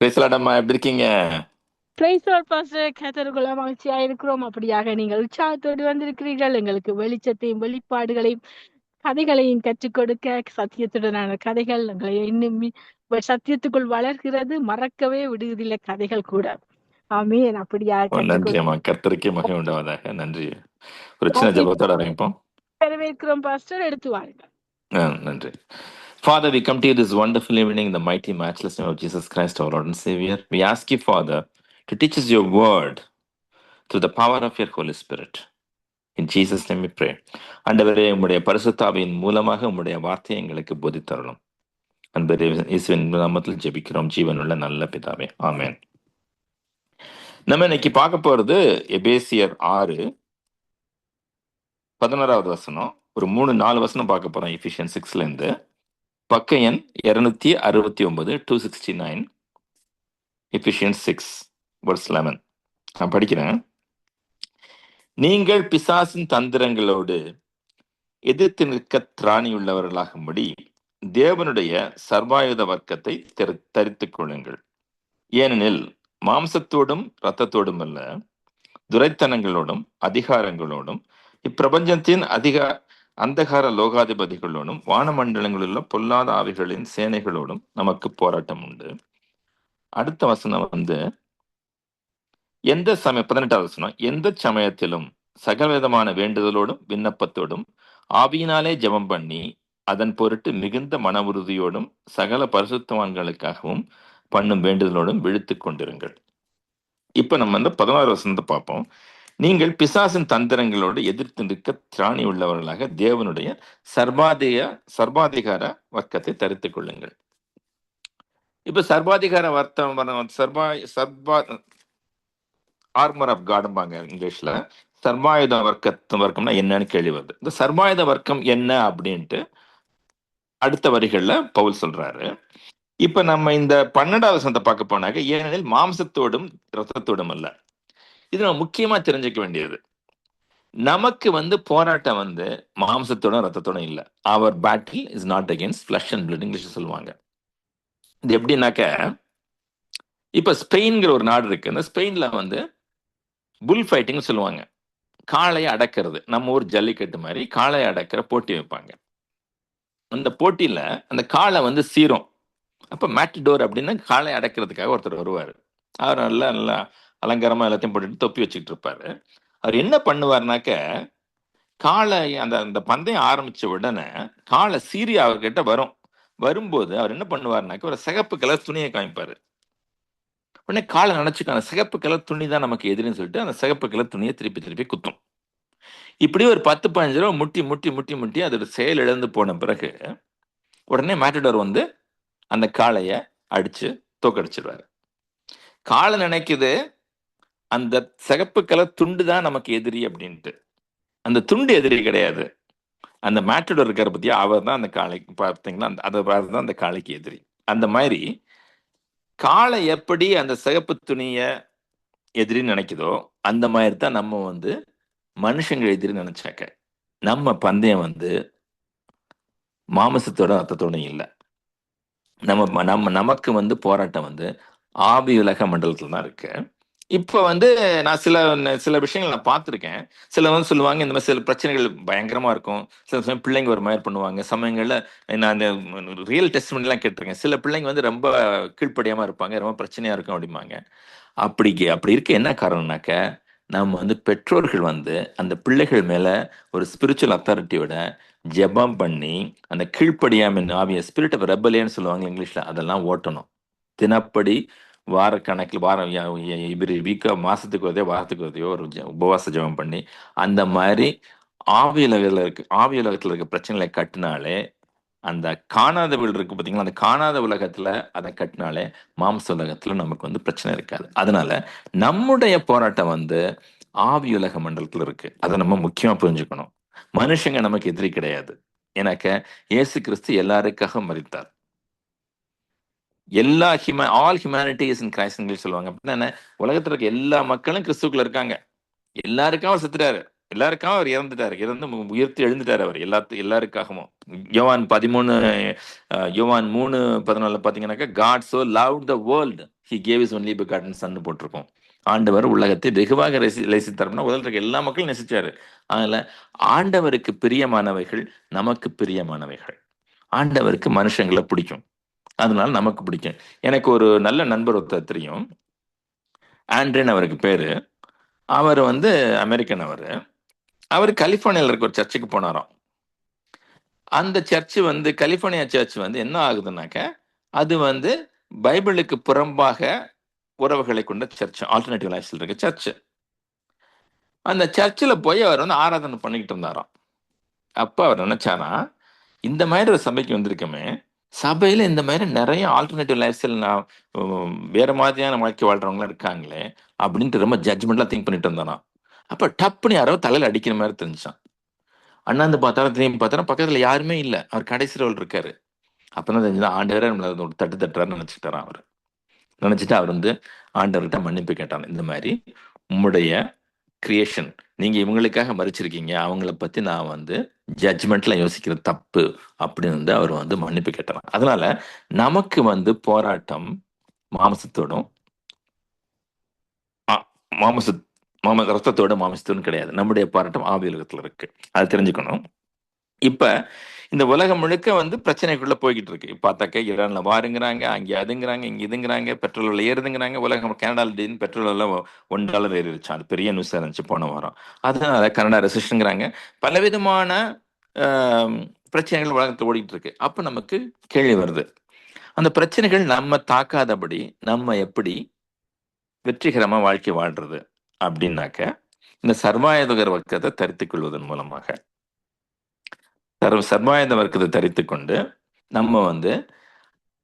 பேசலாடம்மா, எப்படி இருக்கீங்க? Price Lord pastor, கர்த்தருக்குள்ள மகிழ்ச்சியா இருக்கிறோம். அப்படியாக நீங்கள் உற்சாகத்தோடு வந்திருக்கிறீர்கள். எங்களுக்கு வெளிச்சத்தையும் வெளிப்பாடுகளையும் கதைகளையும் கற்றுக் கொடுக்க, சத்தியத்துடனான கதைகள் எங்களை இன்னும் சத்தியத்துக்குள் வளர்கிறது. மறக்கவே விடுவதில்லை கதைகள் கூட. ஆமீன். அப்படியாக கற்றுக் நன்றி கொடுக்க அம்மா, கர்த்தருக்கே மகிமை உண்டாவதாக. நன்றி. ஒரு சின்ன ஆமீன். ஜெபத்தோட ஆரம்பிப்போம். வரவேற்கிறோம் பாஸ்டர், எடுத்து வாருங்கள். நன்றி. Father, we come to you this wonderful evening in the mighty, matchless name of Jesus Christ, our Lord and Savior. We ask you, Father, to teach us your word through the power of your Holy Spirit. In Jesus' name we pray. ஆண்டவரே, உம்முடைய பரிசுத்தாவியின் மூலமாக உம்முடைய வார்த்தையை எங்களுக்கு போதித்தரணும். அன்பரே, இயேசுவின் நாமத்தில் ஜெபிக்கிறோம், ஜீவனுள்ள நல்ல பிதாவே. ஆமென். நம்ம இன்னைக்கு பார்க்க போறது எபேசியர் 6:11 வசனம். ஒரு 3-4 வசனம் பார்க்க போறோம். எஃபிஷியன் 6ல இருந்து. பக்க எண் 269, 269. எஃபிஷியன் 6:11. நான் படிக்கிறேன். நீங்கள் பிசாசின் தந்திரங்களோடு எதிர்த்து நிற்க திராணியுள்ளவர்களாகும்படி தேவனுடைய சர்வாயுத வர்க்கத்தை தரித்துக் கொள்ளுங்கள். ஏனெனில் மாம்சத்தோடும் இரத்தத்தோடும் அல்ல, துரைத்தனங்களோடும் அதிகாரங்களோடும் இப்பிரபஞ்சத்தின் அந்தகார லோகாதிபதிகளோடும் வானமண்டலங்களில் உள்ள பொல்லாத ஆவிகளின் சேனைகளோடும் நமக்கு போராட்டம் உண்டு. அடுத்த வசனம் 18வது வசனம், எந்த சமயத்திலும் சகலவிதமான வேண்டுதலோடும் விண்ணப்பத்தோடும் ஆவியினாலே ஜெபம் பண்ணி அதன் பொருட்டு மிகுந்த மன உறுதியோடும் சகல பரிசுத்தவான்களுக்காகவும் பண்ணும் வேண்டுதலோடும் விழித்துக் கொண்டிருங்கள். இப்ப நம்ம 16 வசனத்தை பார்ப்போம். நீங்கள் பிசாசின் தந்திரங்களோடு எதிர்த்து நிற்க திராணி உள்ளவர்களாக தேவனுடைய சர்வாதிகார வர்க்கத்தை தரித்துக் கொள்ளுங்கள். இப்ப சர்வாதிகார ஆர்மர் ஆஃப் காடும்பாங்க இங்கிலீஷ்ல. சர்வாயுத வர்க்கம்னா என்னன்னு கேள்வி வருது. இந்த சர்வாயுத வர்க்கம் என்ன அப்படின்ட்டு அடுத்த வரிகள்ல பவுல் சொல்றாரு. இப்ப நம்ம இந்த 12வது வசனத்தை பார்க்க போனாக்க, ஏனெனில் மாம்சத்தோடும் இரத்தத்தோடும் அல்ல. இது நம்ம முக்கியமா தெரிஞ்சுக்க வேண்டியது. நமக்கு போராட்டம் மாம்சத்தோடும் ரத்தத்தோடும் இல்லை. Our battle is not against flesh and blood, English சொல்லுவாங்க. இது எப்படின்னாக்க, இப்ப ஸ்பெயின்கிற ஒரு நாடு இருக்கு. அந்த ஸ்பெயின்ல புல் ஃபைட்டிங் சொல்லுவாங்க. காளையை அடக்கிறது. நம்ம ஊர் ஜல்லிக்கட்டு மாதிரி காளையை அடக்கிற போட்டி வைப்பாங்க. அந்த போட்டியில அந்த காளை சீரும். அப்ப மேட்டிடோர் அப்படின்னா காளையை அடக்கிறதுக்காக ஒருத்தர் வருவாரு. அவர் நல்லா நல்லா அலங்காரமா எல்லாத்தையும் போட்டுட்டு தொப்பி வச்சுக்கிட்டு இருப்பாரு. அவர் என்ன பண்ணுவார்னாக்க, காளை அந்த அந்த பந்தயம் ஆரம்பிச்ச உடனே காளை சீரி அவர்கிட்ட வரும்போது அவர் என்ன பண்ணுவாருனாக்க, ஒரு சிகப்பு கலர் துணியை காமிப்பாரு. உடனே காளை நினைச்சுக்கான சிகப்பு கலர் துணி தான் நமக்கு எதிரின்னு சொல்லிட்டு அந்த சிகப்பு கலர் துணியை திருப்பி திருப்பி குத்தும். இப்படி ஒரு 10-15 ரூபா முட்டி முட்டி முட்டி முட்டி அதோட செயல் இழந்து போன பிறகு உடனே மேட்டடோர் அந்த காளைய அடிச்சு தோக்கடிச்சிருவாரு. காளை நினைக்குது அந்த சிகப்பு கலர் துண்டு தான் நமக்கு எதிரி அப்படின்ட்டு. அந்த துண்டு எதிரி கிடையாது. அந்த மேட்டடோர் இருக்கார பத்தியா, அவர் தான் அந்த காளைக்கு பார்த்தீங்கன்னா அவர் தான் அந்த காளைக்கு எதிரி. அந்த மாதிரி காளை எப்படி அந்த சிகப்பு துணிய எதிரின்னு நினைக்குதோ, அந்த மாதிரி தான் நம்ம மனுஷங்க எதிரின்னு நினைச்சாக்க நம்ம பந்தயம் மாமசத்தோட ரத்தத்தோட இல்லை. நமக்கு போராட்டம் ஆவி உலக மண்டலத்துல தான் இருக்கு. இப்ப நான் சில விஷயங்கள் நான் பார்த்துருக்கேன். சில சொல்லுவாங்க இந்த மாதிரி சில பிரச்சனைகள் பயங்கரமா இருக்கும். சில சமயம் பிள்ளைங்க ஒரு மாதிரி பண்ணுவாங்க. சமயங்கள்ல நான் அந்த ரியல் டெஸ்ட்மெண்ட் எல்லாம் கேட்டிருக்கேன். சில பிள்ளைங்க ரொம்ப கீழ்ப்படியாம இருப்பாங்க, ரொம்ப பிரச்சனையா இருக்கும் அப்படிம்பாங்க. அப்படி இருக்க என்ன காரணம்னாக்க, நம்ம பெற்றோர்கள் அந்த பிள்ளைகள் மேல ஒரு ஸ்பிரிச்சுவல் அத்தாரிட்டியோட ஜெபம் பண்ணி அந்த கீழ்ப்படியாம ஆவிய ஸ்பிரிட் ஆஃப் ரெபலியன்னு சொல்லுவாங்க இங்கிலீஷ்ல, அதெல்லாம் ஓட்டணும். தினப்படி வாரக்கணக்கில் வீக்கா மாசத்துக்கு வாரத்துக்கு ஒரு உபவாச ஜெபம் பண்ணி அந்த மாதிரி ஆவி உலகத்துல இருக்க பிரச்சனைகளை கட்டினாலே, அந்த காணாத வீடு இருக்கு பார்த்தீங்களா, அந்த காணாத உலகத்துல அதை கட்டினாலே மாம்ச உலகத்துல நமக்கு பிரச்சனை இருக்காது. அதனால நம்முடைய போராட்டம் ஆவி உலக மண்டலத்துல இருக்கு. அதை நம்ம முக்கியமா புரிஞ்சுக்கணும். மனுஷங்க நமக்கு எதிரி கிடையாது. ஏன்னாக்க இயேசு கிறிஸ்து எல்லாருக்காக மரித்தார். All humanity is in Christ English சொல்லுவாங்க. அப்படின்னா என்ன, உலகத்துல இருக்க எல்லா மக்களும் கிறிஸ்துக்குள்ள இருக்காங்க. எல்லாருக்கும் அவர் செத்துறாரு. எல்லாருக்காகவும் அவர் இறந்துட்டாரு, இறந்து உயிர்த்து எழுந்துட்டாரு அவர் எல்லாருக்காகவும். யோவான் 13 யோவான் 3:14 பார்த்தீங்கன்னாக்கா, God so loved the world he gave his only begotten son போட்டிருக்கோம். ஆண்டவர் உலகத்தை வெகுவாக நேசித்தார்னா உலகத்தில் இருக்க எல்லா மக்களும் நேசிச்சாரு. அதனால ஆண்டவருக்கு பிரியமானவைகள் நமக்கு பிரியமானவைகள். ஆண்டவருக்கு மனுஷங்களை பிடிக்கும், அதனால நமக்கு பிடிக்கும். எனக்கு ஒரு நல்ல நண்பர் ஒருத்தர் தெரியும், ஆண்ட்ரேன் அவருக்கு பேரு. அவர் வந்து அமெரிக்கன். அவர் கலிஃபோர்னியாவில் இருக்க ஒரு சர்ச்சுக்கு போனாராம். அந்த சர்ச்சு வந்து கலிஃபோர்னியா சர்ச் வந்து என்ன ஆகுதுன்னாக்க, அது வந்து பைபிளுக்கு புறம்பாக உறவுகளை கொண்ட சர்ச், ஆல்டர்னேட்டிவ் லைஃப்ல இருக்க சர்ச். அந்த சர்ச்சில் போய் அவர் வந்து ஆராதனை பண்ணிக்கிட்டு இருந்தாராம். அப்போ அவர் நினைச்சாரா, இந்த மாதிரி ஒரு சபைக்கு வந்திருக்கோமே, சபையில இந்த மாதிரி நிறைய ஆல்டர்னேட்டிவ் லைஃப் ஸ்டைல் வேற மாதிரியான வாழ்க்கை வாழ்றவங்களாம் இருக்காங்களே அப்படின்ட்டு ரொம்ப ஜட்ஜ்மெண்ட்லாம் திங்க் பண்ணிட்டு இருந்தாராம். அப்போ டப்புன்னு யாரோ தலையில் அடிக்கிற மாதிரி தெரிஞ்சான். அண்ணாந்து பார்த்தாலும் திரும்பி பார்த்தாலும் பக்கத்தில் யாருமே இல்லை, அவர் கடைசி ரோல் இருக்காரு. அப்பதான் தெரிஞ்சுதான் ஆண்டவரே நம்மளை ஒரு தட்டு தட்டுறாருன்னு நினைச்சுட்டாராம். அவர் நினைச்சிட்டு அவர் வந்து ஆண்டவர்கிட்ட மன்னிப்பு கேட்டாங்க. இந்த மாதிரி உம்முடைய கிரியேஷன் நீங்க இவங்களுக்காக மறிச்சிருக்கீங்க, அவங்கள பத்தி நான் வந்து ஜட்ஜ்மெண்ட்ல யோசிக்கிறது தப்பு அப்படின்னு வந்து அவர் வந்து மன்னிப்பு கேட்டாராம். அதனால நமக்கு வந்து போராட்டம் மாம்சத்தோடும் மாமச ரத்தத்தோட மாமிசத்தோடும் கிடையாது. நம்முடைய போராட்டம் ஆவி உலகத்துல இருக்கு, அது தெரிஞ்சுக்கணும். இப்ப இந்த உலகம் முழுக்க வந்து பிரச்சனைக்குள்ள போய்கிட்டு இருக்கு. பார்த்தாக்க ஈரான்ல வாருங்கிறாங்க, அங்கே அதுங்கிறாங்க, இங்க இதுங்கிறாங்க, பெட்ரோல் விலை ஏறுதுங்கிறாங்க. உலகம் கனடால திடீர்னு பெட்ரோல் எல்லாம் $1 ஏறிடுச்சு. அது பெரிய நியூஸா இருந்துச்சு போன வாரம். அதனால கனடா ரெசிஷனுங்கிறாங்க. பலவிதமான பிரச்சனைகள் உலகத்தில் ஓடிட்டு இருக்கு. அப்ப நமக்கு கேள்வி வருது, அந்த பிரச்சனைகள் நம்ம தாக்காதபடி நம்ம எப்படி வெற்றிகரமா வாழ்க்கை வாழ்றது அப்படின்னாக்க, இந்த சர்வாயுத வர்க்கத்தை தரித்துக் கொள்வதன் மூலமாக, சர்வாயுத வர்க்கத்தை தரித்து கொண்டு நம்ம வந்து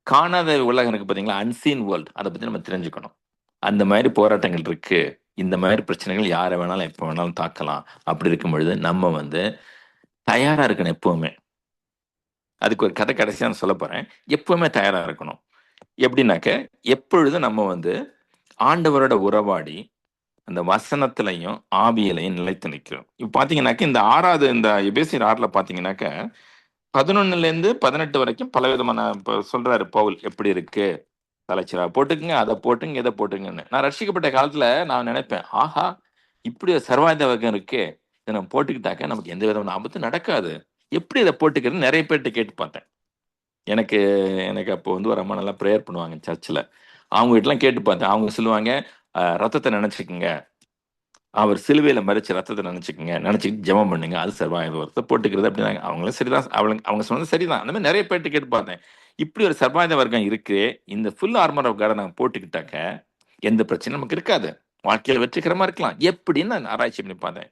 காணாத உலகம் இருக்கு பார்த்தீங்களா, அன்சீன் வேர்ல்டு, அதை பத்தி நம்ம தெரிஞ்சுக்கணும். அந்த மாதிரி போராட்டங்கள் இருக்கு, இந்த மாதிரி பிரச்சனைகள் யாரை வேணாலும் எப்போ வேணாலும் தாக்கலாம். அப்படி இருக்கும் பொழுது நம்ம வந்து தயாரா இருக்கணும் எப்பவுமே. அதுக்கு ஒரு கதை கடைசியா நான் சொல்ல போறேன். எப்பவுமே தயாரா இருக்கணும். எப்படின்னாக்க, எப்பொழுதும் நம்ம வந்து ஆண்டவரோட உறவாடி அந்த வசனத்திலையும் ஆவியிலையும் நிலைத்து நிற்கிறோம். இப்ப பாத்தீங்கன்னாக்க, இந்த 6வது இந்த எபேசியர் 6ல பாத்தீங்கன்னாக்க 11லேருந்து 18 வரைக்கும் பலவிதமான சொல்றாரு பவுல், எப்படி இருக்கு, தலைச்சிரா போட்டுக்குங்க, அதை போட்டுங்க, இதை போட்டுங்கன்னு. நான் ரட்சிக்கப்பட்ட காலத்துல நான் நினைப்பேன், ஆஹா இப்படி ஒரு சர்வாயுத வர்க்கம் இருக்கு, இதை நம்ம போட்டுக்கிட்டாக்க நமக்கு எந்த விதமான ஆபத்து நடக்காது, எப்படி இதை போட்டுக்கிறது நிறைய பேர்கிட்ட கேட்டு பார்த்தேன். எனக்கு எனக்கு அப்போ வந்து ஒரு அம்மா நல்லா ப்ரேயர் பண்ணுவாங்க சர்ச்சில். அவங்க கிட்டலாம் கேட்டு பார்த்தேன். அவங்க சொல்லுவாங்க, ரத்தத்தை நினைச்சுக்குங்க, அவர் சிலுவையில மறிச்சு ரத்தத்தை நினைச்சுக்குங்க, நினைச்சுக்கிட்டு ஜெபம் பண்ணுங்க, அது சர்வாயுத வர்க்கத்தை போட்டுக்கிறது அப்படின்னாங்க. அவங்களும் சரிதான், அவங்க சொன்னது சரிதான். அந்த மாதிரி நிறைய பேர்கிட்ட கேட்டு பார்த்தேன். இப்படி ஒரு சர்வாயுத வர்க்கம் இருக்கு, இந்த ஃபுல் ஆர்மர் ஆஃப் காடை நாங்கள் போட்டுக்கிட்டாக்க எந்த பிரச்சனையும் நமக்கு இருக்காது, வாழ்க்கையில் வெற்றிகரமா இருக்கலாம் எப்படின்னு நான் ஆராய்ச்சி பண்ணி பார்த்தேன்.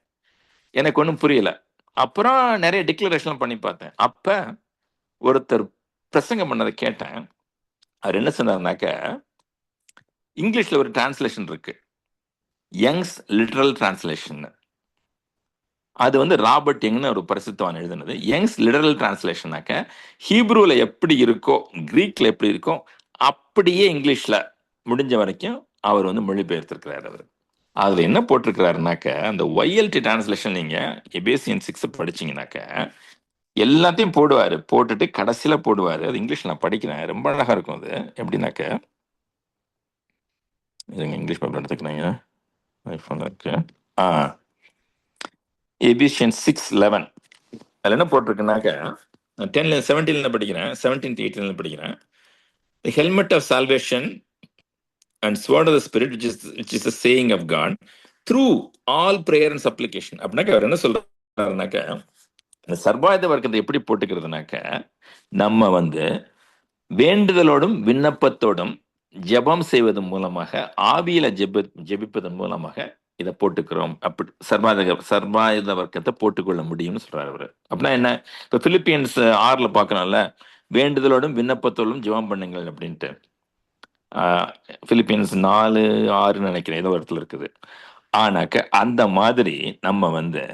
எனக்கு ஒன்றும் புரியல. அப்புறம் நிறைய டிக்ளரேஷன் பண்ணி பார்த்தேன். அப்ப ஒருத்தர் பிரசங்கம் பண்ணதை கேட்டேன். அவர் என்ன சொன்னார்னாக்க, இங்கிலீஷ்ல ஒரு டிரான்ஸ்லேஷன் இருக்கு, யங்ஸ் லிட்ரல் டிரான்ஸ்லேஷன். அது வந்து ராபர்ட் யங்னு ஒரு பரிசுத்தவான் எழுதுனது. யங்ஸ் லிட்ரல் டிரான்ஸ்லேஷனாக்க ஹீப்ரூல எப்படி இருக்கோ, கிரீக்ல எப்படி இருக்கோ, அப்படியே இங்கிலீஷ்ல முடிஞ்ச வரைக்கும் அவர் வந்து மொழிபெயர்த்திருக்கிறார். அவர் அதுல என்ன போட்டிருக்கிறாருனாக்க, அந்த ஒய்எல்டி டிரான்ஸ்லேஷன் நீங்க எபேசியன் 6 படிச்சீங்கன்னாக்க எல்லாத்தையும் போடுவாரு, போட்டுட்டு கடைசியில போடுவாரு. அது இங்கிலீஷ் நான் படிக்கிறேன், ரொம்ப அழகா இருக்கும். அது எப்படின்னாக்க, இங்கிலீஷ் பேப்பர் எடுத்துக்கிறீங்க, ஐஃபோன் இருக்கு. எபிஷியன் 6:11 அதில் என்ன போட்டிருக்குனாக்க, 17 படிக்கிறேன், 17 to 18 படிக்கிறேன். The helmet of salvation and sword of the spirit, which is the saying of God, through all prayer and supplication. அப்படின்னாக்க அவர் என்ன சொல்றாருனாக்க, இந்த சர்வாயுத வர்க்கத்தை எப்படி போட்டுக்கிறதுனாக்க, நம்ம வந்து வேண்டுதலோடும் விண்ணப்பத்தோடும் ஜெபம் செய்வதன் மூலமாக, ஆவியில ஜெபிப்பதன் மூலமாக இதை போட்டுக்கிறோம். அப்படி சர்வாயுத வர்க்கத்தை போட்டுக்கொள்ள முடியும்னு சொல்றாரு அவரு. அப்படின்னா என்ன, இப்ப பிலிப்பியன்ஸ் 6ல பாக்கணும்ல, வேண்டுதலோடும் விண்ணப்பத்தோடும் ஜெபம் பண்ணுங்கள் அப்படின்ட்டு. பிலிப்பியன்ஸ் 4:6 நினைக்கிறேன், ஏதோ இடத்துல இருக்குது. ஆனாக்க அந்த மாதிரி நம்ம வந்து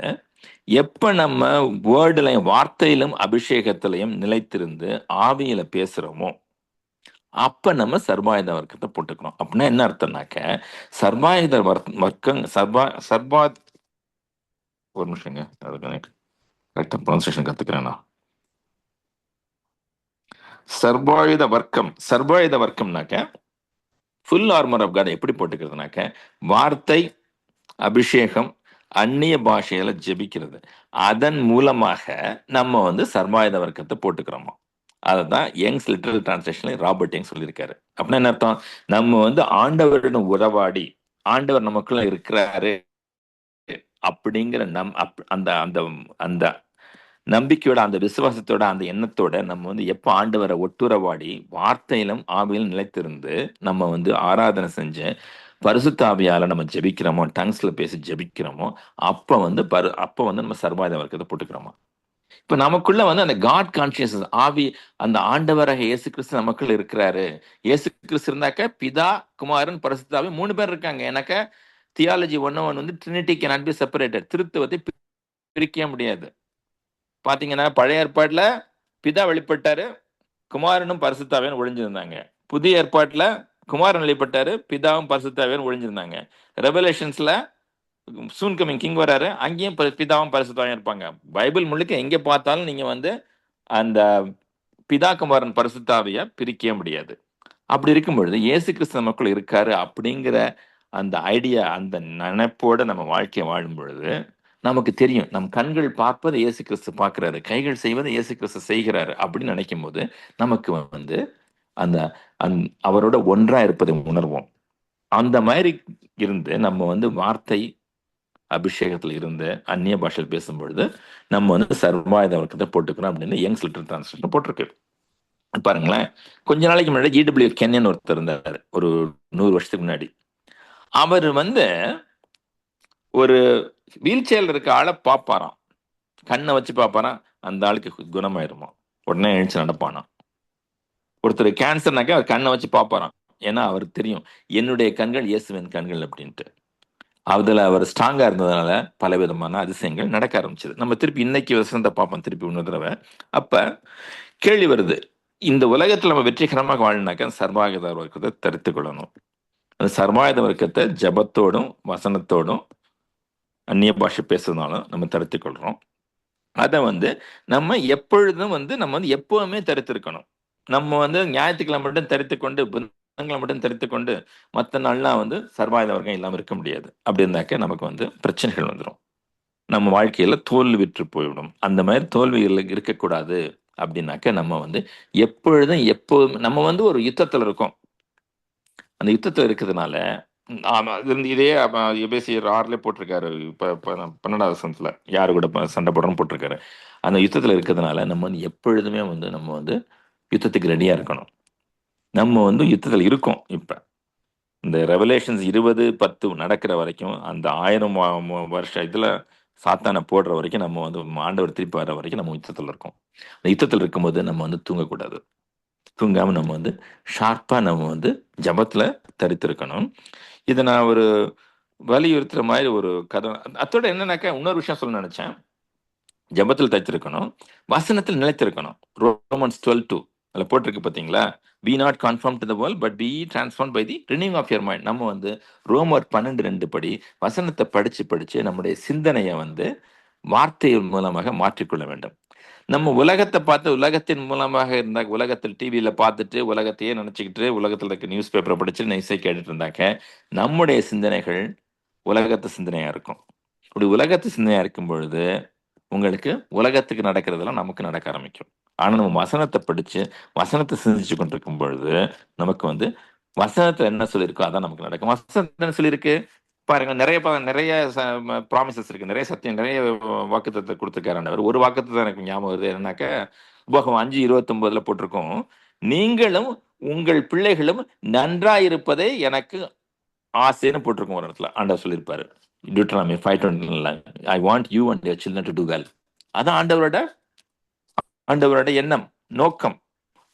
எப்ப நம்ம வேர்டுலையும் வார்த்தையிலும் அபிஷேகத்திலையும் நிலைத்திருந்து ஆவியில பேசுறோமோ, அப்ப நம்ம சர்வாயுத வர்க்கத்தை போட்டுக்கிறோம். அப்படின்னா என்ன அர்த்தம்னாக்க, சர்வாயுத வர்க்கம் ஒரு நிமிஷங்க, அதுக்கு கரெக்டாக ப்ரொனன்சியேஷன் கற்றுக்கிறேன் நான். சர்வாயுத வர்க்கம்னாக்க ஃபுல் ஆர்மர் ஆஃப் காட் எப்படி போட்டுக்கிறதுனாக்க வார்த்தை, அபிஷேகம், அந்நிய பாஷையில ஜெபிக்கிறது, அதன் மூலமாக நம்ம வந்து சர்வாயுத வர்க்கத்தை போட்டுக்கிறோமா. அதுதான் யங்ஸ் லிட்டரல் டிரான்ஸ்லேஷன்ல ராபர்ட் யங் சொல்லியிருக்காரு. அப்படின்னா என்ன அர்த்தம்? நம்ம வந்து ஆண்டவருடன் உறவாடி ஆண்டவர் நமக்குள்ள இருக்கிறாரு அப்படிங்கிற அந்த அந்த அந்த நம்பிக்கையோட, அந்த விசுவாசத்தோட, அந்த எண்ணத்தோட நம்ம வந்து எப்ப ஆண்டவரை ஒட்டுறவாடி வார்த்தையிலும் ஆவியிலும் நிலைத்திருந்து நம்ம வந்து ஆராதனை செஞ்சு பரிசுத்த ஆவியால நம்ம ஜெபிக்கிறோமோ, டங்ஸ்ல பேசி ஜெபிக்கிறோமோ, அப்ப வந்து நம்ம சர்வாயுத வர்க்கத்தை போட்டுக்கிறோமா. இப்ப நமக்குள்ள வந்து அந்த காட் கான்சியஸ் ஆவி, அந்த ஆண்டவராக இயேசு கிறிஸ்து நமக்குள்ள இருக்கிறாரு. இயேசு கிறிஸ்து இருந்தாக்க பிதா, குமாரன், பரிசுத்த ஆவி 3 பேர் இருக்காங்க. எனக்கு தியாலஜி 101 வந்து ட்ரினிட்டி கேனாட் பி செப்பரேட்டட். திருத்துவத்தை பிரிக்க முடியாது. பாத்தீங்கன்னா பழைய ஏற்பாட்டுல பிதா வெளிப்பட்டாரு, குமாரனும் பரிசுத்தாவியும் ஒழிஞ்சிருந்தாங்க. புதிய ஏற்பாட்டுல குமாரன் வெளிப்பட்டாரு, பிதாவும் பரிசுத்தாவியும் ஒழிஞ்சிருந்தாங்க. ரெவலேஷன்ஸ்ல சூன் கமிங் கிங் வராரு, அங்கேயும் பிதாவும் பரிசுத்தாவியும் இருப்பாங்க. பைபிள் முழுக்க எங்க பார்த்தாலும் நீங்க வந்து அந்த பிதா, குமாரன், பரிசுத்தாவிய பிரிக்க முடியாது. அப்படி இருக்கும் பொழுது இயேசு கிறிஸ்து நமக்குள்ள இருக்காரு அப்படிங்கிற அந்த ஐடியா, அந்த நினைப்போட நம்ம வாழ்க்கையை வாழும் பொழுது நமக்கு தெரியும், நம் கண்கள் பார்ப்பதை இயேசு கிறிஸ்து பார்க்கிறாரு, கைகள் செய்வதை இயேசு கிறிஸ்து செய்கிறாரு அப்படின்னு நினைக்கும் போது நமக்கு வந்து அந்த அவரோட ஒன்றா இருப்பதை உணர்வோம். அந்த மாதிரி இருந்து நம்ம வந்து வார்த்தை அபிஷேகத்துல இருந்து அந்நிய பாஷையில் பேசும்பொழுது நம்ம வந்து சர்வாயுத வர்க்கத்தை போட்டுக்கிறோம் அப்படின்னு யங்ஸ் லிட்டரல் டிரான்ஸ்லேஷன் போட்டிருக்கு. பாருங்களேன், கொஞ்ச நாளைக்கு முன்னாடி GW கென்யன் ஒருத்தர் இருந்தார், ஒரு 100 வருஷத்துக்கு முன்னாடி. அவர் வந்து ஒரு வீல் சேர்ல இருக்க ஆளை பார்ப்பாராம், கண்ணை வச்சு பார்ப்பாராம், அந்த ஆளுக்கு குணமாயிருமா, உடனே எழுந்து நடப்பானா. ஒருத்தர் கேன்சர்னாக்கா அவர் கண்ணை வச்சு பார்ப்பாராம், ஏன்னா அவருக்கு தெரியும் என்னுடைய கண்கள் இயேசுவின் கண்கள் அப்படின்ட்டு. அதுல அவர் ஸ்ட்ராங்கா இருந்ததுனால பல விதமான அதிசயங்கள் நடக்க ஆரம்பிச்சது. நம்ம திருப்பி இன்னைக்கு வசனத்தை பார்ப்போம் திருப்பி இன்னொரு தடவை. அப்ப கேள்வி வருது, இந்த உலகத்துல நம்ம வெற்றிகரமாக வாழினாக்க சர்வாயுத வர்க்கத்தை தரித்து கொள்ளணும். அந்த சர்வாயுத வர்க்கத்தை ஜபத்தோடும் வசனத்தோடும் அந்நிய பாஷை பேசுறதுனாலும் நம்ம தரித்து கொள்றோம். அதை வந்து நம்ம எப்பொழுதும் வந்து நம்ம வந்து எப்பவுமே தரித்திருக்கணும். நம்ம வந்து ஞாயிற்றுக்கிழமை மட்டும் தரித்து கொண்டு, புதன்கிழமை மட்டும் தரித்து கொண்டு மற்ற நாள்லாம் வந்து சர்வாயுத வர்க்கம் இல்லாமல் இருக்க முடியாது. அப்படி இருந்தாக்க நமக்கு வந்து பிரச்சனைகள் வந்துடும், நம்ம வாழ்க்கையில தோல்வி விற்று போய்விடும். அந்த மாதிரி தோல்விகள் இருக்கக்கூடாது அப்படின்னாக்க நம்ம வந்து எப்பொழுதும் நம்ம வந்து ஒரு யுத்தத்துல இருக்கோம். அந்த யுத்தத்துல இருக்கிறதுனால ஆமா, இதே எபேசியர் 6 போட்டிருக்காரு. இப்ப 12வது வசனத்துல யாரு கூட சண்டை போடுறோம்னு போட்டிருக்காரு. அந்த யுத்தத்துல இருக்கிறதுனால நம்ம வந்து எப்பொழுதுமே வந்து நம்ம வந்து யுத்தத்துக்கு ரெடியா இருக்கணும். நம்ம வந்து யுத்தத்துல இருக்கோம். இப்ப இந்த ரெவலேஷன்ஸ் 20:10 நடக்கிற வரைக்கும், அந்த 1000 வருஷம் இதுல சாத்தானை போடுற வரைக்கும், நம்ம வந்து ஆண்டவர் திருப்பி வர வரைக்கும் நம்ம யுத்தத்துல இருக்கோம். அந்த யுத்தத்துல இருக்கும்போது நம்ம வந்து தூங்கக்கூடாது. தூங்காம நம்ம வந்து ஷார்ப்பா நம்ம வந்து ஜபத்துல தரித்திருக்கணும். இதை நான் ஒரு வலியுறுத்துற மாதிரி ஒரு கதை. அதோட என்னன்னாக்கா இன்னொரு விஷயம் சொல்ல நினைச்சேன். ஜபத்தில் தரித்திருக்கணும், வசனத்தில் நிலைத்திருக்கணும். ரோமன்ஸ் 12:2 அதுல போட்டிருக்கு பாத்தீங்களா, be not conformed to the world but be transformed by the renewing of your mind. நம்ம வந்து ரோமர் 12:2 படி வசனத்தை படிச்சு நம்முடைய சிந்தனையை வந்து வார்த்தையின் மூலமாக மாற்றிக்கொள்ள வேண்டும். நம்ம உலகத்தை பார்த்து உலகத்தின் மூலமாக இருந்தா, உலகத்தில் டிவியில பார்த்துட்டு உலகத்தையே நினைச்சுக்கிட்டு உலகத்துல இருக்க நியூஸ் பேப்பரை படிச்சு இசை கேட்டுட்டு இருந்தாக்க நம்முடைய சிந்தனைகள் உலகத்து சிந்தனையா இருக்கும். இப்படி உலகத்து சிந்தனையா இருக்கும் பொழுது உங்களுக்கு உலகத்துக்கு நடக்கிறதெல்லாம் நமக்கு நடக்க ஆரம்பிக்கும். ஆனா நம்ம வசனத்தை படிச்சு வசனத்தை சிந்திச்சு கொண்டிருக்கும் பொழுது நமக்கு வந்து வசனத்துல என்ன சொல்லியிருக்கோ அதான் நமக்கு நடக்கும். வசனத்துல என்ன சொல்லியிருக்கு பாருங்க, நிறைய ப்ராமிசஸ் இருக்கு, நிறைய சத்தியம், நிறைய வாக்குத்தத்தை கொடுத்துருக்காரு. ஒரு வாக்குத்தத்தை எனக்கு ஞாபகம் வருது, என்னன்னாக்க உபகம் 5:29 போட்டிருக்கோம், நீங்களும் உங்கள் பிள்ளைகளும் நன்றாயிருப்பதே எனக்கு ஆசைன்னு போட்டிருக்கோம். ஒரு இடத்துல ஆண்டவர் சொல்லியிருப்பாரு, Deuteronomy 5:29, I want you and your children to do well. அதான் ஆண்டவரோட எண்ணம், நோக்கம்.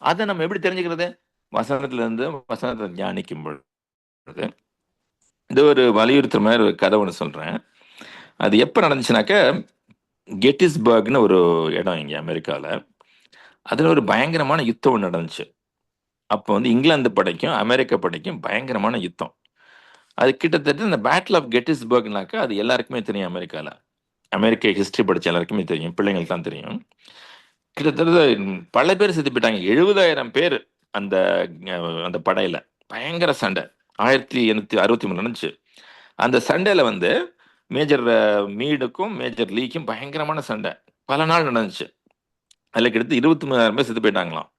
அதை நம்ம எப்படி தெரிஞ்சுக்கிறது? வசனத்துல இருந்து வசனத்தை தியானிக்கும் பொழுது. இது ஒரு வலியுறுத்துற மாதிரி ஒரு கதை ஒன்று சொல்றேன். அது எப்ப நடந்துச்சுனாக்க, கெட்டிஸ்பர்க்னு ஒரு இடம் இங்க அமெரிக்கால, அதுல ஒரு பயங்கரமான யுத்தம் ஒன்று நடந்துச்சு. அப்போ வந்து இங்கிலாந்து படைக்கும் அமெரிக்க படைக்கும் பயங்கரமான யுத்தம். அது கிட்டத்தட்ட இந்த பேட்டில் ஆஃப் கெட்டிஸ்பர்க்னாக்கா அது எல்லாருக்குமே தெரியும் அமெரிக்கால. அமெரிக்க ஹிஸ்டரி படிச்ச எல்லாருக்குமே தெரியும், பிள்ளைங்களுக்கு தான் தெரியும். கிட்டத்தட்ட பல பேர் செத்து போயிட்டாங்க. 70,000 பேர் அந்த அந்த படையில. பயங்கர சண்டை. 1863 நடந்துச்சு. அந்த சண்டையில வந்து மேஜர் மீடுக்கும் மேஜர் லீக்கும் பயங்கரமான சண்டை பல நாள் நடந்துச்சு. அதுல கிட்டத்தட்ட 23,000 பேர் செத்து போயிட்டாங்களாம்.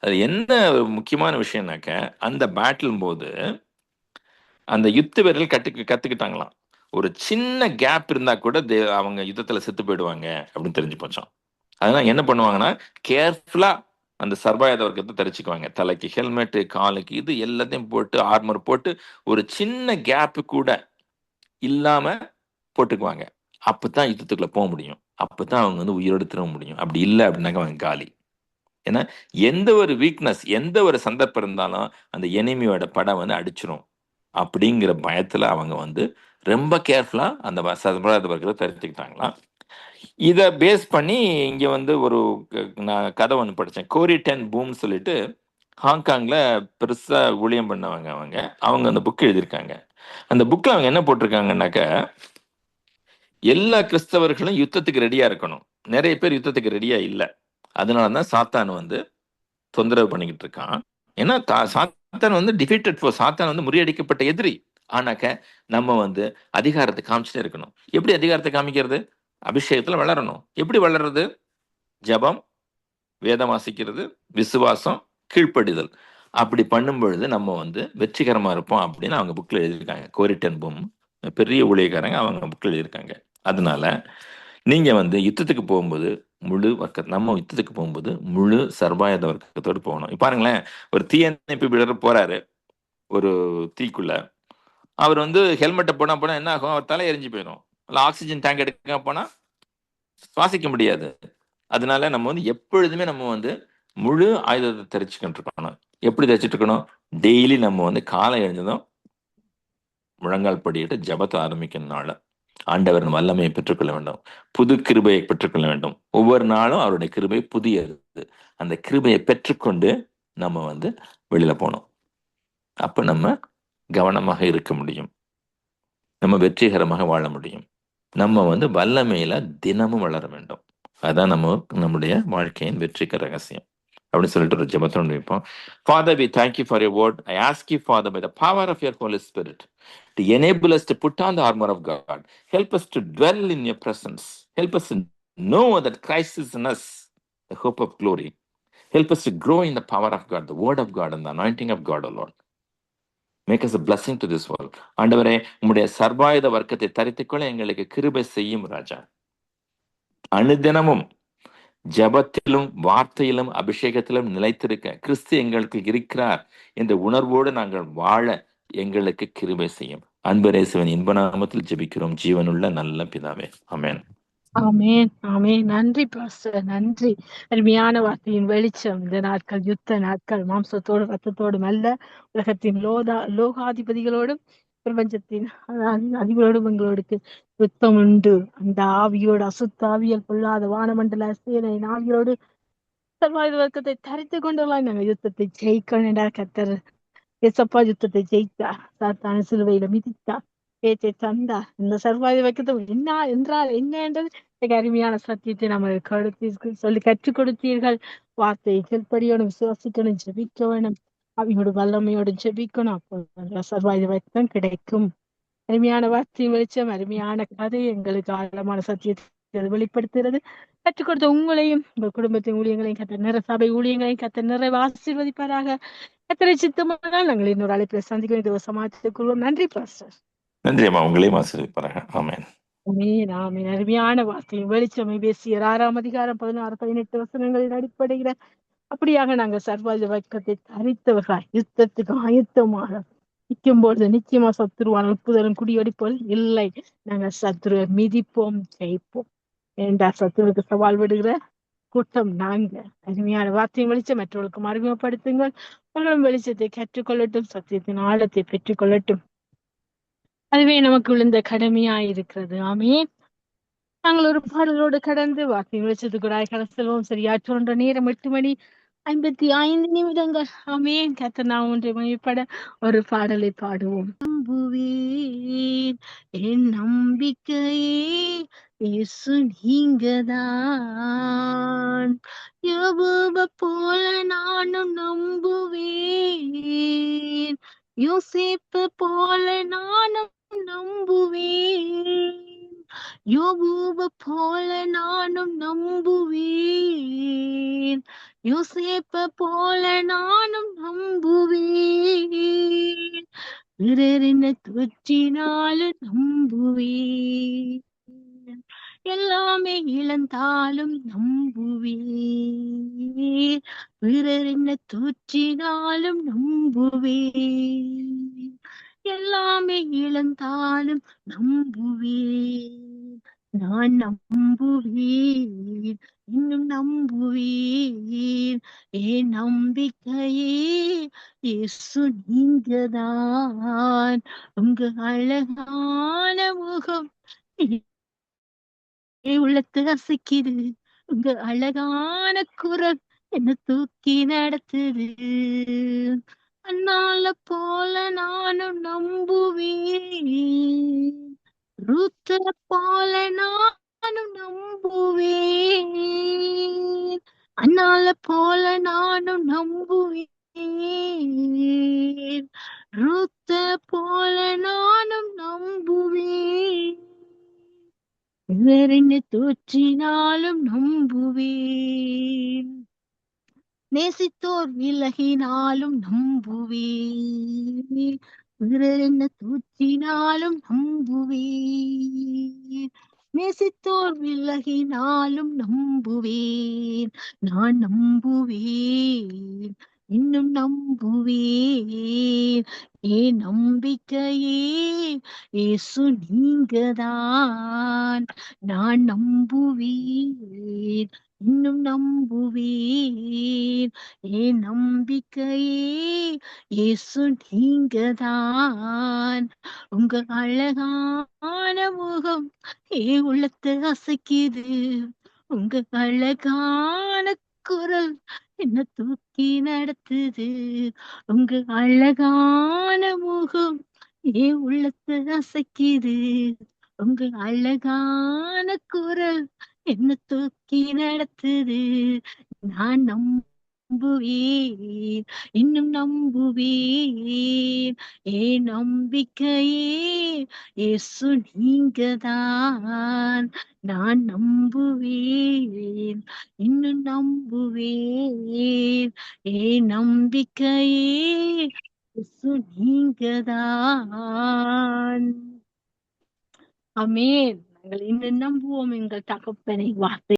அது என்ன ஒரு முக்கியமான விஷயம்னாக்க, அந்த பேட்டில் போது அந்த யுத்த வீரர்கள் கத்துக்கிட்டாங்களாம். ஒரு சின்ன கேப் இருந்தா கூட அவங்க யுத்தத்துல செத்து போயிடுவாங்க அப்படின்னு தெரிஞ்சு போச்சான். அதனால என்ன பண்ணுவாங்கன்னா, கேர்ஃபுல்லா அந்த சர்வாயுத வர்க்கத்தை தரிச்சுக்குவாங்க. தலைக்கு ஹெல்மெட், காலுக்கு இது எல்லாத்தையும் போட்டு ஆர்மர் போட்டு ஒரு சின்ன கேப் கூட இல்லாம போட்டுக்குவாங்க. அப்பதான் யுத்தத்துக்குள்ள போக முடியும். அப்பதான் அவங்க வந்து உயிரோடு திரும்ப முடியும். அப்படி இல்லை அப்படின்னாக்க அவங்க காலி. ஏன்னா எந்த ஒரு வீக்னஸ், எந்த ஒரு சந்தர்ப்பம் இருந்தாலும் அந்த எனிமியோட படம் வந்து அடிச்சிரும் அப்படிங்கிற பயத்துல அவங்க வந்து ரொம்ப கேர்ஃபுல்லா அந்த சர்வாயுத வர்க்கத்தை தரிச்சுக்கிட்டாங்களாம். இதை பேஸ் பண்ணி இங்க வந்து ஒரு நான் கதை ஒன்று படித்தேன். கோரி டென் பூம் சொல்லிட்டு ஹாங்காங்ல பெருசா ஊழியம் பண்ணவங்க. அவங்க அந்த புக் எழுதியிருக்காங்க. அந்த புக்ல அவங்க என்ன போட்டிருக்காங்கன்னாக்க, எல்லா கிறிஸ்தவர்களும் யுத்தத்துக்கு ரெடியா இருக்கணும். நிறைய பேர் யுத்தத்துக்கு ரெடியா இல்லை. அதனாலதான் சாத்தான் வந்து தொந்தரவு பண்ணிக்கிட்டு இருக்கான். ஏன்னா சாத்தான் வந்து டிஃபீட்டட் ஃபோர், சாத்தான் வந்து முறியடிக்கப்பட்ட எதிரி. ஆனாக்க நம்ம வந்து அதிகாரத்தை காமிச்சுட்டே இருக்கணும். எப்படி அதிகாரத்தை காமிக்கிறது? அபிஷேகத்துல வளரணும். எப்படி வளர்றது? ஜபம், வேதம் வாசிக்கிறது, விசுவாசம், கீழ்ப்படிதல். அப்படி பண்ணும் பொழுது நம்ம வந்து வெற்றிகரமா இருப்போம் அப்படின்னு அவங்க புக்ல எழுதியிருக்காங்க. கோரிட்டன் பூம் பெரிய ஊழியக்காரங்க, அவங்க புக்ல எழுதியிருக்காங்க. அதனால நீங்க வந்து யுத்தத்துக்கு போகும்போது நம்ம யுத்தத்துக்கு போகும்போது முழு சர்வாயுத வர்க்கத்தோடு போகணும். பாருங்களேன், ஒரு தீயணைப்பு வீரர் போறாரு ஒரு தீக்குள்ள. அவர் வந்து ஹெல்மெட்டை போனா என்ன ஆகும்? அவர் தலை எரிஞ்சு போயிடும். ஆக்சிஜன் டேங்க் எடுக்க போனா சுவாசிக்க முடியாது. அதனால நம்ம வந்து எப்பொழுதுமே நம்ம வந்து முழு ஆயுதத்தை தரிச்சுக்கிட்டு இருக்கணும். எப்படி தரிச்சுட்டு இருக்கணும்? டெய்லி நம்ம வந்து காலை எழுந்ததும் முழங்கால் படியிட்டு ஜபத்தை ஆரம்பிக்கிறதுனால ஆண்டவரின் வல்லமையை பெற்றுக்கொள்ள வேண்டும், புது கிருபையை பெற்றுக்கொள்ள வேண்டும். ஒவ்வொரு நாளும் அவருடைய கிருபை புதியது. அந்த கிருபையை பெற்றுக்கொண்டு நம்ம வந்து வெளியில போனோம். அப்ப நம்ம கவனமாக இருக்க முடியும், நம்ம வெற்றிகரமாக வாழ முடியும். நம்ம வந்து வல்லமையில தினமும் வளர வேண்டும். அதான் நம்முடைய வாழ்க்கையின் வெற்றிக்கு ரகசியம் அப்படின்னு சொல்லிட்டு ஒரு ஜெபத்தோடு வைப்போம். Father, we thank you for your word. I ask you, Father, by the power of your Holy Spirit, to enable us to put on the armor of God. Help us to dwell in your presence. Help us to know that Christ is in us, the hope of glory. Help us to grow in the power of God, the word of God, and the anointing of God, O Lord. Make us a blessing to this world. ஆண்டவரே, உம்முடைய சர்வாயுத வர்க்கத்தை தரித்துக்கொள்ள எங்களுக்கு கிருபை செய்யும் ராஜா. அனுதினமும் ஜபத்திலும் வார்த்தையிலும் அபிஷேகத்திலும் நிலைத்திருக்க கிறிஸ்து எங்களுக்கு இருக்கிறார் என்ற உணர்வோடு நாங்கள் வாழ எங்களுக்கு கிருபை செய்யும். அன்பரேசுவின் இன்ப நாமத்தில் ஜெபிக்கிறோம் ஜீவனுள்ள நல்ல பிதாவே. ஆமென். ஆமென், ஆமென். நன்றி பாஸ்டர், நன்றி. அருமையான வார்த்தையின் வெளிச்சம். இந்த நாட்கள் யுத்த நாட்கள், மாம்சத்தோடும் ரத்தத்தோடும் அல்ல, உலகத்தின் லோகாதிபதிகளோடும் பிரபஞ்சத்தின் அதிபரோடும் எங்களோடு யுத்தம் உண்டு. அந்த ஆவியோடு, அசுத்தாவியல் பொல்லாத வானமண்டல சேனையின் ஆவியோடு சர்வாயுத வர்க்கத்தை தரித்து கொண்டுலாம் நாங்கள் யுத்தத்தை ஜெயிக்கணும் என்றார் கர்த்தர். ஏசப்பா யுத்தத்தை ஜெயித்தார், சாத்தான சிலுவையில மிதித்தார், பேச்சை தந்தார். இந்த சர்வாயுத வர்க்கத்தை என்ன என்றால் என்ன என்றது மிக அருமையான சத்தியத்தை நம்ம சொல்லி கற்றுக் கொடுத்தீர்கள். வார்த்தையை கீழ்ப்படியோடும், விசுவாசிக்கணும், ஜெபிக்க வேணும், அவையோடு வல்லமையோடு ஜெபிக்கணும். அப்போ சர்வாயுத வர்க்கம் கிடைக்கும். அருமையான வார்த்தையின் வெளிச்சம், அருமையான கதை எங்களுக்கு ஆழமான சத்தியத்தை வெளிப்படுத்துகிறது. கற்றுக் கொடுத்த உங்களையும் உங்கள் குடும்பத்தின் ஊழியங்களையும் கத்த சபை ஊழியங்களையும் கத்த நிறைவு ஆசீர்வதிப்பாராக. கத்தரை சித்தமானால் நாங்கள் இன்னொரு அழைப்பில் சந்திக்கும் இது சமாளித்துக் கொள்வோம். நன்றி பாஸ்டர். நன்றி அம்மா, உங்களையும் ஆசீர்வதிப்பாராக. ஆமென். ஆமென். அருமையான வார்த்தையின் வெளிச்சமை பேசிய 6ஆம் அதிகாரம் 16, 18 வசனங்களின் அடிப்படையில அப்படியாக நாங்கள் சர்வாயுத வர்க்கத்தை தரித்தவர்களாய் யுத்தத்துக்கு ஆயத்தமாக நிற்கும்போது நிச்சயமா சத்துருவான உட்புதலும் குடியடிப்போல் இல்லை. நாங்கள் சத்துருவை மிதிப்போம், ஜெயிப்போம். ஏண்டா சத்துருவுக்கு சவால் விடுகிற கூட்டம் நாங்க. அருமையான வார்த்தையின் வெளிச்சம் மற்றவர்களுக்கும் அறிமுகப்படுத்துங்கள். அவர்களும் வெளிச்சத்தை கற்றுக்கொள்ளட்டும், சத்தியத்தின் ஆழத்தை பெற்றுக்கொள்ளட்டும். அதுவே நமக்கு விழுந்த கடமையா இருக்கிறது. ஆமென். நாங்கள் ஒரு பாடலோடு கடந்து வார்த்தையின் வெளிச்சத்துக்குடாய் கடத்தல்வோம். சரியாற்ற நேரம் 8:55. ஆமென். கர்த்தர் நாமம் ஒன்றை மகிமைப்பட ஒரு பாடலை பாடுவோம். நம்புவேன், என் நம்பிக்கையே இயேசு நீங்கதான். யோபுவை போல நானும் நம்புவேன், யோசேப்பு போல நானும் நம்புவேன், யோபுவை போல நானும் நம்புவேன், யோசேப்பு போல நானும் நம்புவேன், பிறர் என்ன தொற்றினாலும் நம்புவேன், எல்லாமே இழந்தாலும் நம்புவேன், பிறர் என்ன தூற்றினாலும் நம்புவேன், எல்லாமே இழந்தாலும் நம்புவேன், நான் நம்புவேன், இன்னும் நம்புவேன், என் நம்பிக்கையே இயேசு நீங்கதான். உங்க அழகான முகம் உள்ளத்தை அசைக்குது, உங்க அழகான குரல் என்ன தூக்கி நடத்துது, அண்ணால போல நானும் நம்புவேன், ரூத்த போல நானும் நம்புவேன், அண்ணால போல நானும் நம்புவேன், ரூத்த போல நானும் நம்புவேன், வேற என்ன தோற்றினாலும் நம்புவேன், நேசித்தோர் விலகினாலும் நம்புவேன், வேற என்ன தோற்றினாலும் நம்புவேன், நேசித்தோர் விலகினாலும் நம்புவேன், நான் நம்புவேன், இன்னும் நம்புவேன், என் நம்பிக்கையே இயேசு நீங்கதான். நான் நம்புவேன், இன்னும் நம்புவேன், என் நம்பிக்கையே இயேசு நீங்கதான். உங்க அழகான முகம் என் உள்ளத்தை அசைக்குது, உங்க அழகான குரல் என்ன தூக்கி நடத்துது, உங்க அழகான முகம் என் உள்ளத்தை அசைக்குது, உங்க அழகான குரல் என்ன தூக்கி நடத்துது, நான் நம்புவேன், இன்னும் நம்புவேன், என் நம்பிக்கையே இயேசு நீங்கதான். நான் நம்புவேன், இன்னும் நம்புவேன், என் நம்பிக்கையே இயேசு நீங்கதான். ஆமென். நாங்கள் இன்னும் நம்புவோம் எங்கள் தகப்பனை. வார்த்தை